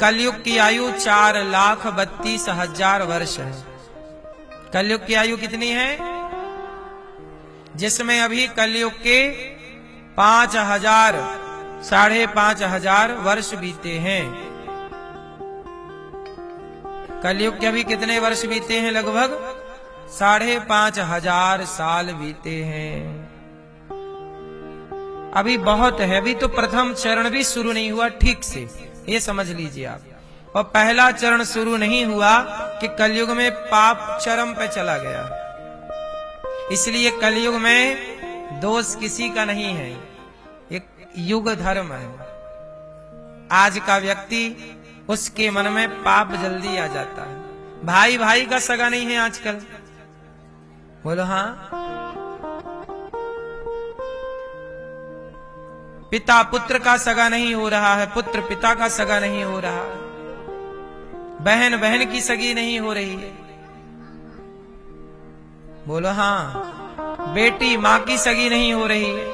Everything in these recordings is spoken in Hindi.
कलयुग की आयु 4,32,000 वर्ष है। कलयुग की आयु कितनी है? जिसमें अभी कलयुग के 5,000 5,500 वर्ष बीते हैं। कलयुग के अभी कितने वर्ष बीते हैं? लगभग 5,500 साल बीते हैं। अभी बहुत है, अभी तो प्रथम चरण भी शुरू नहीं हुआ ठीक से, ये समझ लीजिए आप। और पहला चरण शुरू नहीं हुआ कि कलयुग में पाप चरम पे चला गया। इसलिए कलयुग में दोष किसी का नहीं है, एक युग धर्म है। आज का व्यक्ति, उसके मन में पाप जल्दी आ जाता है। भाई भाई का सगा नहीं है आजकल, बोलो हाँ। पिता पुत्र का सगा नहीं हो रहा है, पुत्र पिता का सगा नहीं हो रहा है, बहन बहन की सगी नहीं हो रही है, बोलो हाँ। बेटी मां की सगी नहीं हो रही है।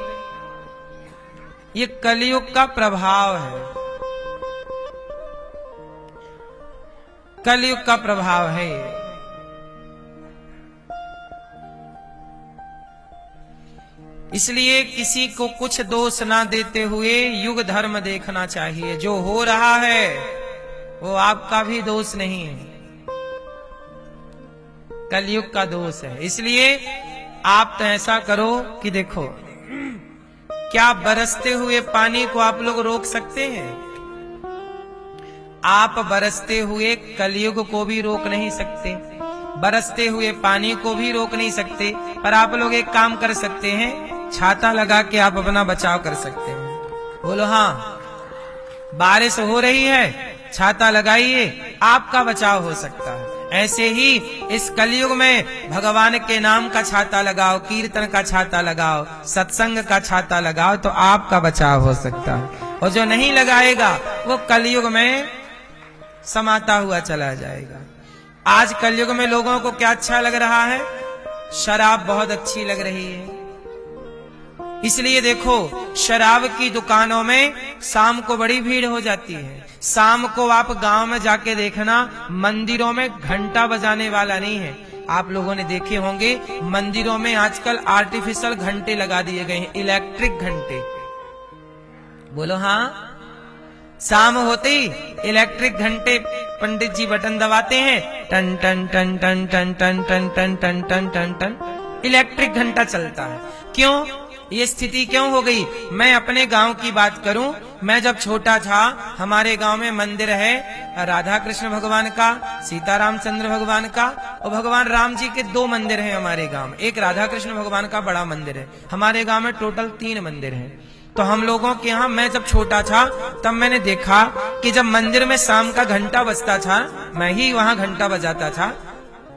ये कलयुग का प्रभाव है, कलयुग का प्रभाव है। इसलिए किसी को कुछ दोष ना देते हुए युग धर्म देखना चाहिए। जो हो रहा है वो आपका भी दोष नहीं है, कलयुग का दोष है। इसलिए आप तो ऐसा करो कि देखो, क्या बरसते हुए पानी को आप लोग रोक सकते हैं? आप बरसते हुए कलयुग को भी रोक नहीं सकते, बरसते हुए पानी को भी रोक नहीं सकते, पर आप लोग एक काम कर सकते हैं, छाता लगा के आप अपना बचाव कर सकते हैं। बोलो हाँ। बारिश हो रही है, छाता लगाइए, आपका बचाव हो सकता है। ऐसे ही इस कलयुग में भगवान के नाम का छाता लगाओ, कीर्तन का छाता लगाओ, सत्संग का छाता लगाओ, तो आपका बचाव हो सकता है। और जो नहीं लगाएगा वो कलयुग में समाता हुआ चला जाएगा। आज कलयुग में लोगों को क्या अच्छा लग रहा है? शराब बहुत अच्छी लग रही है। इसलिए देखो, शराब की दुकानों में शाम को बड़ी भीड़ हो जाती है। शाम को आप गांव में जाके देखना, मंदिरों में घंटा बजाने वाला नहीं है। आप लोगों ने देखे होंगे मंदिरों में आजकल आर्टिफिशियल घंटे लगा दिए गए हैं, इलेक्ट्रिक घंटे। बोलो हाँ। शाम होते ही इलेक्ट्रिक घंटे, पंडित जी बटन दबाते हैं, टन टन टन टन टन टन टन टन टन टन टन टन, इलेक्ट्रिक घंटा चलता है। क्यों ये स्थिति क्यों हो गई? मैं अपने गांव की बात करूं, मैं जब छोटा था, हमारे गांव में मंदिर है राधा कृष्ण भगवान का, सीता रामचंद्र भगवान का, और भगवान राम जी के 2 मंदिर हैं हमारे गांव में। एक राधा कृष्ण भगवान का बड़ा मंदिर है, हमारे गांव में टोटल 3 मंदिर हैं। तो हम लोगों के यहाँ, मैं जब छोटा था तब मैंने देखा कि जब मंदिर में शाम का घंटा बजता था, मैं ही वहां घंटा बजाता था।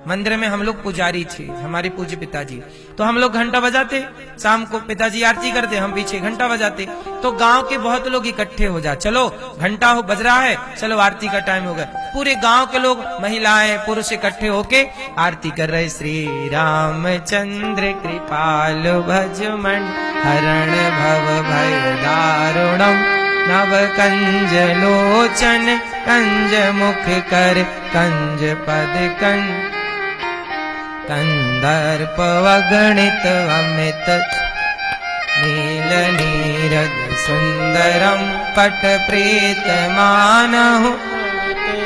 मंदिर में हम लोग पुजारी थे, हमारे पूज्य पिताजी, तो हम लोग घंटा बजाते। शाम को पिताजी आरती करते, हम पीछे घंटा बजाते। तो गांव के बहुत लोग इकट्ठे हो जा, चलो घंटा हो बज रहा है, चलो आरती का टाइम हो गया। पूरे गांव के लोग, महिलाएं पुरुष इकट्ठे होके आरती कर रहे। श्री रामचंद्र कृपाल भजमन हरण भव भय दारुणम, नव कंज लोचन कंज मुख कर कंज पद कंदर्प वगणित अमित नील नीरद सुंदरम पट प्रीत मानहु,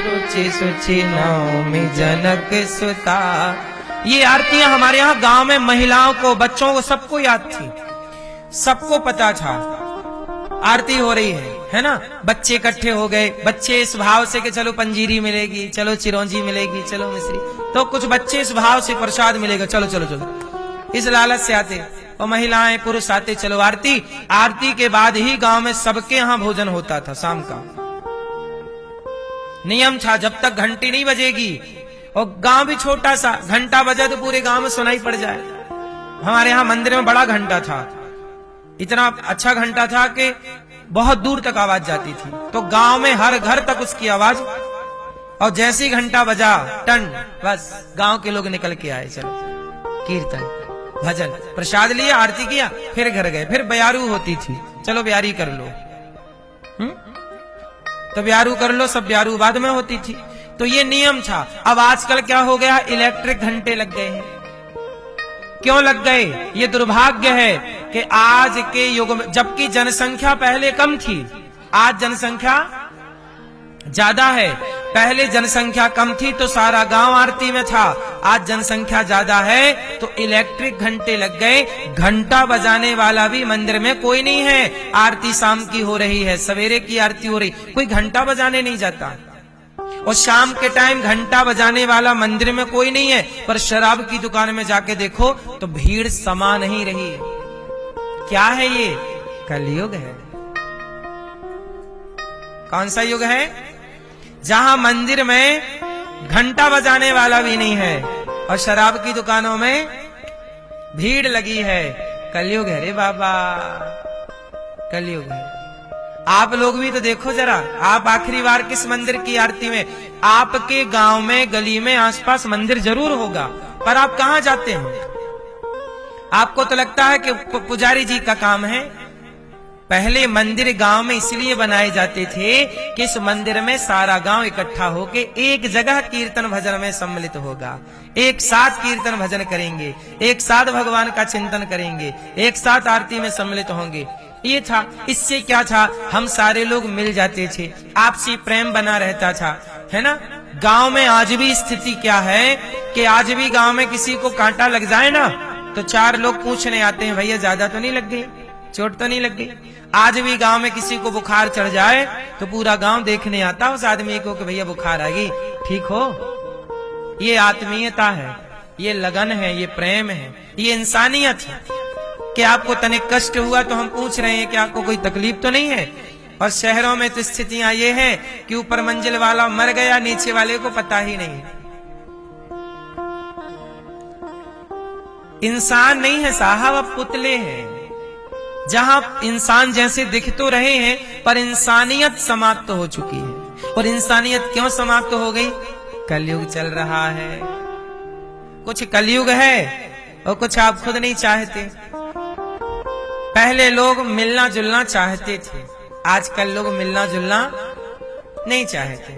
रुचि सुचि नौमि जनक सुता। ये आरतियां हमारे यहाँ गांव में महिलाओं को, बच्चों को, सबको याद थी, सबको पता था आरती हो रही है ना। बच्चे इकट्ठे हो गए, बच्चे इस भाव से कि चलो पंजीरी मिलेगी, चलो चिरौंजी मिलेगी, चलो मिश्री, तो कुछ बच्चे इस भाव से प्रसाद मिलेगा, चलो चलो चलो, इस लालच से आते। और महिलाएं पुरुष आते, चलो आरती। आरती के बाद ही गांव में सबके यहाँ भोजन होता था। शाम का नियम था, जब तक घंटी नहीं बजेगी, और गांव भी छोटा सा, घंटा बजा तो पूरे गांव में सुनाई पड़ जाए। हमारे यहाँ मंदिर में बड़ा घंटा था, इतना अच्छा घंटा था कि बहुत दूर तक आवाज जाती थी, तो गांव में हर घर तक उसकी आवाज। और जैसे ही घंटा बजा, टन, बस गांव के लोग निकल के आए, चलो कीर्तन भजन, प्रसाद लिया, आरती किया, फिर घर गए। फिर बयारू होती थी, चलो बयारी कर लो। तो ब्यारू कर लो, सब ब्यारू बाद में होती थी। तो ये नियम था। अब आजकल क्या हो गया, इलेक्ट्रिक घंटे लग गए हैं। क्यों लग गए? ये दुर्भाग्य है कि आज के युग में, जबकि जनसंख्या पहले कम थी, आज जनसंख्या ज्यादा है। पहले जनसंख्या कम थी तो सारा गांव आरती में था, आज जनसंख्या ज्यादा है तो इलेक्ट्रिक घंटे लग गए। घंटा बजाने वाला भी मंदिर में कोई नहीं है। आरती शाम की हो रही है, सवेरे की आरती हो रही, कोई घंटा बजाने नहीं जाता। और शाम के टाइम घंटा बजाने वाला मंदिर में कोई नहीं है। पर शराब की दुकान में जाके देखो तो भीड़ समा नहीं रही है। क्या है ये? कलयुग है। कौन सा युग है? जहां मंदिर में घंटा बजाने वाला भी नहीं है और शराब की दुकानों में भीड़ लगी है। कलयुग है रे बाबा, कलयुग है। आप लोग भी तो देखो जरा, आप आखिरी बार किस मंदिर की आरती में? आपके गांव में, गली में, आसपास मंदिर जरूर होगा, पर आप कहां जाते हो? आपको तो लगता है कि पुजारी जी का काम है। पहले मंदिर गांव में इसलिए बनाए जाते थे कि इस मंदिर में सारा गांव इकट्ठा होके एक जगह कीर्तन भजन में सम्मिलित होगा, एक साथ कीर्तन भजन करेंगे, एक साथ भगवान का चिंतन करेंगे, एक साथ आरती में सम्मिलित होंगे। ये था। इससे क्या था, हम सारे लोग मिल जाते थे, आपसी प्रेम बना रहता था, है ना। गांव में आज भी स्थिति क्या है कि आज भी गांव में किसी को कांटा लग जाए ना तो चार लोग पूछने आते हैं, भैया ज्यादा तो नहीं लग गई, चोट तो नहीं लग गई। आज भी गांव में किसी को बुखार चढ़ जाए तो पूरा गांव देखने आता उस आदमी को कि भैया बुखार आ गई, ठीक हो। ये आत्मीयता है, ये लगन है, ये प्रेम है, ये इंसानियत है। कि आपको तनिक कष्ट हुआ तो हम पूछ रहे हैं कि आपको कोई तकलीफ तो नहीं है। और शहरों में तो स्थितियां ये हैं कि ऊपर मंजिल वाला मर गया, नीचे वाले को पता ही नहीं। इंसान नहीं है साहब, अब पुतले हैं। जहां इंसान जैसे दिख तो रहे हैं पर इंसानियत समाप्त हो चुकी है। और इंसानियत क्यों समाप्त हो गई? कलयुग चल रहा है। कुछ कलयुग है और कुछ आप खुद नहीं चाहते। पहले लोग मिलना जुलना चाहते थे, आजकल लोग मिलना जुलना नहीं चाहते।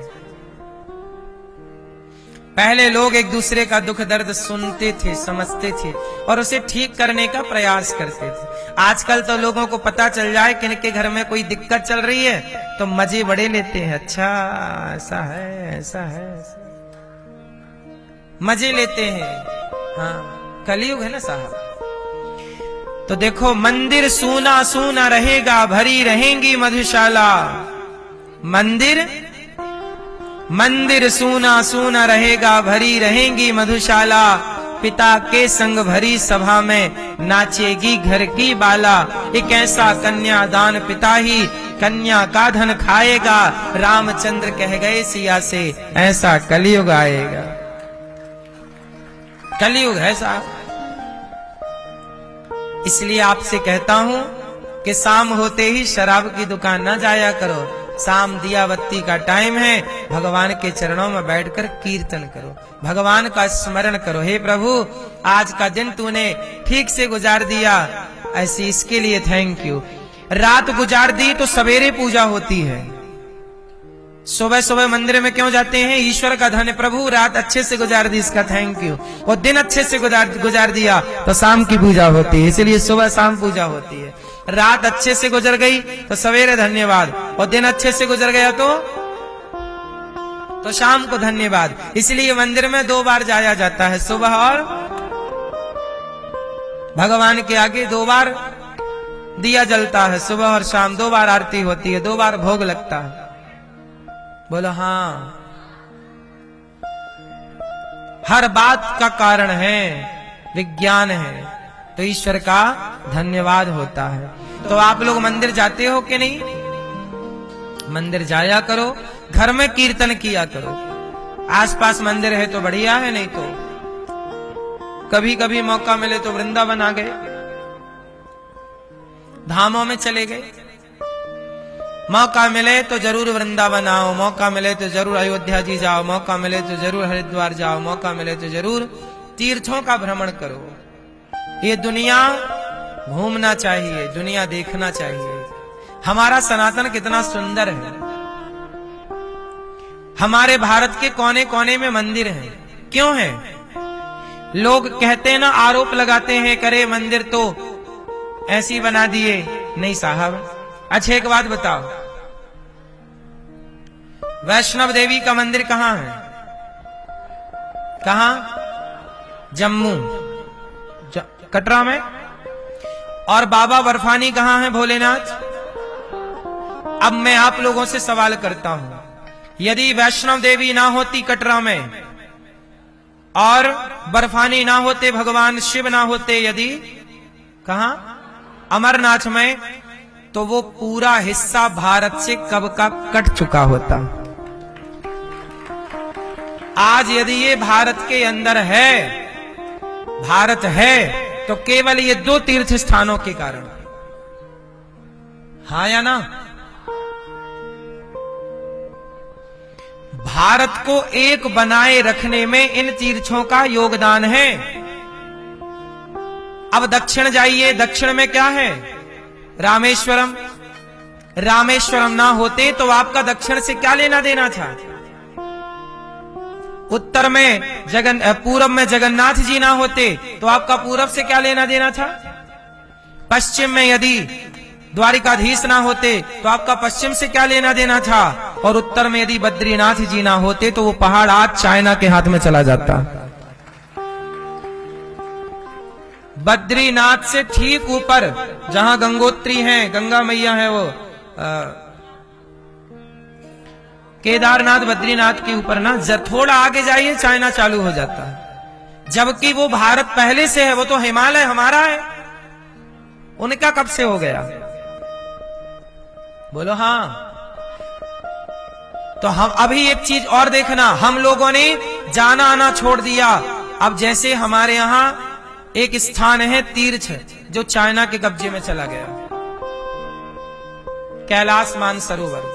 पहले लोग एक दूसरे का दुख दर्द सुनते थे, समझते थे और उसे ठीक करने का प्रयास करते थे। आजकल तो लोगों को पता चल जाए कि इनके घर में कोई दिक्कत चल रही है तो मजे बड़े लेते हैं। अच्छा ऐसा है, ऐसा है, मजे लेते हैं। हाँ, कलयुग है ना साहब। तो देखो, मंदिर सूना सूना रहेगा, भरी रहेंगी मधुशाला। मंदिर सूना सूना रहेगा, भरी रहेंगी मधुशाला। पिता के संग भरी सभा में नाचेगी घर की बाला। एक ऐसा कन्यादान पिता ही कन्या का धन खाएगा। रामचंद्र कह गए सिया से, ऐसा कलयुग आएगा। कलयुग है साहब। इसलिए आपसे कहता हूं कि शाम होते ही शराब की दुकान ना जाया करो। शाम दिया बत्ती का टाइम है, भगवान के चरणों में बैठकर कीर्तन करो, भगवान का स्मरण करो। हे प्रभु, आज का दिन तूने ठीक से गुजार दिया, ऐसे इसके लिए थैंक यू। रात गुजार दी तो सवेरे पूजा होती है। सुबह सुबह मंदिर में क्यों जाते हैं? ईश्वर का धन प्रभु, रात अच्छे से गुजार दी, इसका थैंक यू। और दिन अच्छे से गुजार दिया तो शाम की पूजा होती है, इसलिए सुबह शाम पूजा होती है। रात अच्छे से गुजर गई तो सवेरे धन्यवाद, और दिन अच्छे से गुजर गया तो शाम को धन्यवाद। इसलिए मंदिर में 2 बार जाया जाता है, सुबह और भगवान के आगे 2 बार दिया जलता है, सुबह और शाम 2 बार आरती होती है, 2 बार भोग लगता है। बोलो हाँ। हर बात का कारण है, विज्ञान है, तो ईश्वर का धन्यवाद होता है। तो आप लोग मंदिर जाते हो कि नहीं? मंदिर जाया करो, घर में कीर्तन किया करो। आसपास मंदिर है तो बढ़िया है, नहीं तो कभी कभी मौका मिले तो वृंदावन आ गए, धामों में चले गए। मौका मिले तो जरूर वृंदावन आओ, मौका मिले तो जरूर अयोध्या जी जाओ, मौका मिले तो जरूर हरिद्वार जाओ, मौका मिले तो जरूर तीर्थों का भ्रमण करो। ये दुनिया घूमना चाहिए, दुनिया देखना चाहिए। हमारा सनातन कितना सुंदर है, हमारे भारत के कोने कोने में मंदिर हैं। क्यों है? लोग कहते हैं ना, आरोप लगाते हैं, करे मंदिर तो ऐसी बना दिए। नहीं साहब। अच्छा एक बात बताओ, वैष्णव देवी का मंदिर कहां है? कहां? जम्मू कटरा में। और बाबा बर्फानी कहां है? भोलेनाथ। अब मैं आप लोगों से सवाल करता हूं, यदि वैष्णव देवी ना होती कटरा में और बर्फानी ना होते, भगवान शिव ना होते, यदि कहां? अमरनाथ में, तो वो पूरा हिस्सा भारत से कब का कट चुका होता। आज यदि ये भारत के अंदर है, भारत है, तो केवल ये 2 तीर्थ स्थानों के कारण। हाँ या ना? भारत को एक बनाए रखने में इन तीर्थों का योगदान है। अब दक्षिण जाइए, दक्षिण में क्या है? रामेश्वरम। रामेश्वरम ना होते तो आपका दक्षिण से क्या लेना देना था? उत्तर में पूरब में जगन्नाथ जी ना होते तो आपका पूरब से क्या लेना देना था? पश्चिम में यदि द्वारिकाधीश ना होते तो आपका पश्चिम से क्या लेना देना था? और उत्तर में यदि बद्रीनाथ जी ना होते तो वो पहाड़ आज चाइना के हाथ में चला जाता। बद्रीनाथ से ठीक ऊपर जहां गंगोत्री है, गंगा मैया है, वो केदारनाथ बद्रीनाथ के ऊपर ना, थोड़ा आगे जाइए चाइना चालू हो जाता है। जबकि वो भारत पहले से है, वो तो हिमालय हमारा है, उनका कब से हो गया? बोलो हाँ। तो हम अभी एक चीज और देखना, हम लोगों ने जाना आना छोड़ दिया। अब जैसे हमारे यहां एक स्थान है तीर्थ, जो चाइना के कब्जे में चला गया, कैलाश मानसरोवर।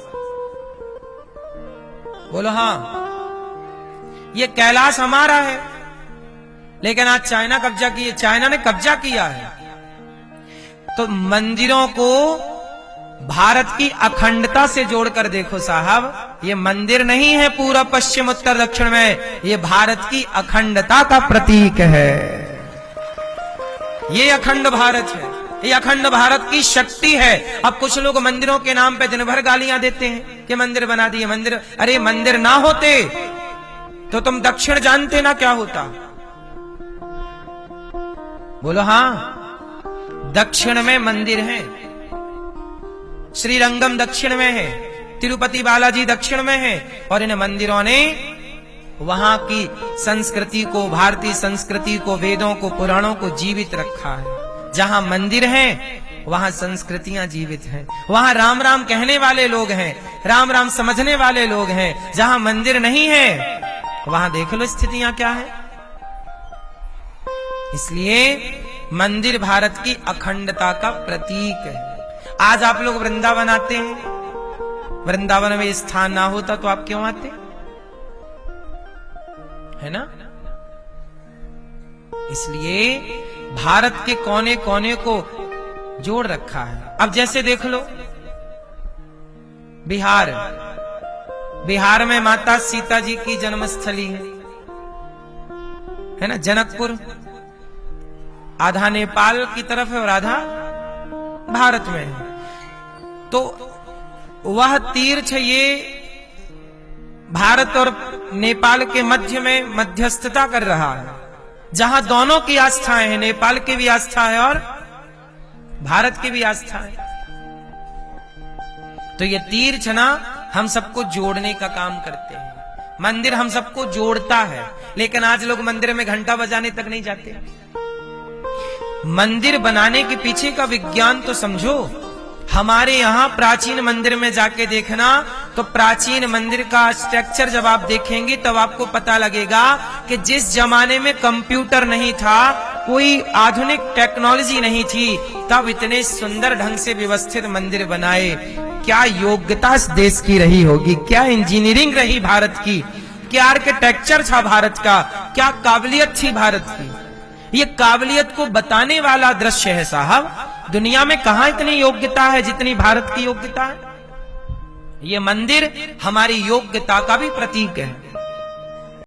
बोलो हाँ। ये कैलाश हमारा है, लेकिन आज चाइना कब्जा किया, चाइना ने कब्जा किया है। तो मंदिरों को भारत की अखंडता से जोड़कर देखो साहब, ये मंदिर नहीं है पूरा पश्चिम उत्तर दक्षिण में, ये भारत की अखंडता का प्रतीक है। ये अखंड भारत है, ये अखंड भारत की शक्ति है। अब कुछ लोग मंदिरों के नाम पे दिन भर गालियां देते हैं कि मंदिर बना दिए, मंदिर। अरे मंदिर ना होते तो तुम दक्षिण जानते ना क्या होता? बोलो हाँ। दक्षिण में मंदिर है, श्रीरंगम दक्षिण में है, तिरुपति बालाजी दक्षिण में है, और इन मंदिरों ने वहां की संस्कृति को, भारतीय संस्कृति को, वेदों को, पुराणों को जीवित रखा है। जहां मंदिर हैं वहां संस्कृतियां जीवित हैं, वहां राम राम कहने वाले लोग हैं, राम राम समझने वाले लोग हैं। जहां मंदिर नहीं है वहां देख लो स्थितियां क्या है। इसलिए मंदिर भारत की अखंडता का प्रतीक है। आज आप लोग वृंदावन आते हैं, वृंदावन में स्थान ना होता तो आप क्यों आते? है ना? इसलिए भारत के कोने कोने को जोड़ रखा है। अब जैसे देख लो बिहार, बिहार में माता सीता जी की जन्मस्थली है ना, जनकपुर। आधा नेपाल की तरफ है और आधा भारत में है। तो वह तीर्थ ये भारत और नेपाल के मध्य में मध्यस्थता कर रहा है, जहां दोनों की आस्थाएं हैं, नेपाल की भी आस्था है और भारत की भी आस्था है। तो ये तीर्थ ना हम सबको जोड़ने का काम करते हैं। मंदिर हम सबको जोड़ता है, लेकिन आज लोग मंदिर में घंटा बजाने तक नहीं जाते। मंदिर बनाने के पीछे का विज्ञान तो समझो। हमारे यहाँ प्राचीन मंदिर में जाके देखना, तो प्राचीन मंदिर का स्ट्रक्चर जब आप देखेंगे तब आपको पता लगेगा कि जिस जमाने में कंप्यूटर नहीं था, कोई आधुनिक टेक्नोलॉजी नहीं थी, तब इतने सुंदर ढंग से व्यवस्थित मंदिर बनाए। क्या योग्यता इस देश की रही होगी, क्या इंजीनियरिंग रही भारत की, क्या आर्किटेक्चर था भारत का, क्या काबिलियत थी भारत की। ये काबिलियत को बताने वाला दृश्य है साहब। दुनिया में कहां इतनी योग्यता है जितनी भारत की योग्यता है? ये मंदिर हमारी योग्यता का भी प्रतीक है।